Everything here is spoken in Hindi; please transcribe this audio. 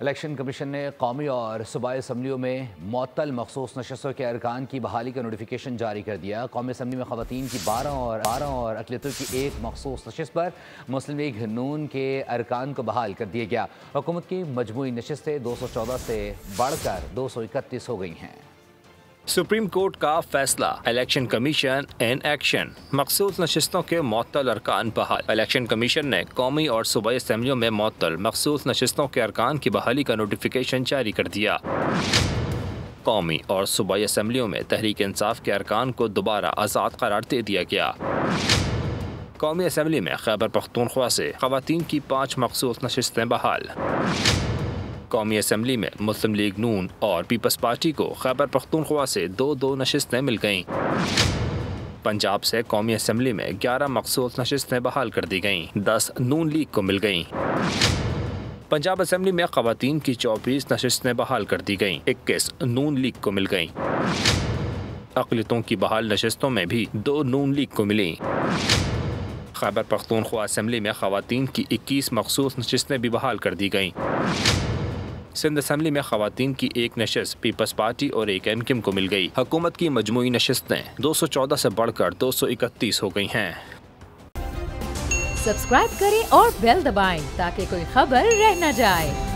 इलेक्शन कमीशन ने कौमी और सूबाई असम्बलियों में मुअत्तल मखसूस नशस्तों के अरकान की बहाली का नोटिफिकेशन जारी कर दिया। कौमी असम्बली में ख़वातीन की 12 और अक़लियतों की एक मखसूस नशस्त पर मुस्लिम लीग नून के अरकान को बहाल कर दिया गया। हुकूमत की मजमूई नशस्तें 214 से बढ़कर 231 हो गई हैं। सुप्रीम कोर्ट का फैसला, इलेक्शन कमीशन इन एक्शन, मखसूस नशस्तों के मुअत्तल अरकान बहाल। इलेक्शन कमीशन ने कौमी और सूबाई असम्बलियों में मुअत्तल मखसूस नशस्तों के अरकान की बहाली का नोटिफिकेशन जारी कर दिया। कौमी और सूबाई असम्बलियों में तहरीक इंसाफ के अरकान को दोबारा आज़ाद करार दे दिया गया। कौमी असम्बली में खैबर पख्तूनख्वा से ख़वातीन की 5 मखसूस नशस्तें बहाल। कौमी असम्बली में मुस्लिम लीग नून और पीपल्स पार्टी को खैबर पख्तूनख्वा से 2 नशस्तें मिल गईं। पंजाब से कौमी असम्बली में 11 मखसूस नशस्तें बहाल कर दी गईं, 10 नून लीग को मिल गईं। पंजाब असम्बली में ख़वातीन की 24 नशस्तें बहाल कर दी गईं, 21 नून लीग को मिल गईं। अक़लियतों की बहाल नशस्तों में भी 2 नून लीग को मिली। खैबर पख्तूनख्वा असम्बली में ख़वातीन की 21 मखसूस नशस्तें भी बहाल कर दी गईं। सिंध असम्बली में ख़वातीन की 1 नशस्त पीपल्स पार्टी और 1 एमकिम को मिल गई। हुकूमत की मजमूई नशस्तें 214 से बढ़कर 231 हो गई हैं। सब्सक्राइब करें और बेल दबाएं ताकि कोई खबर रह न जाए।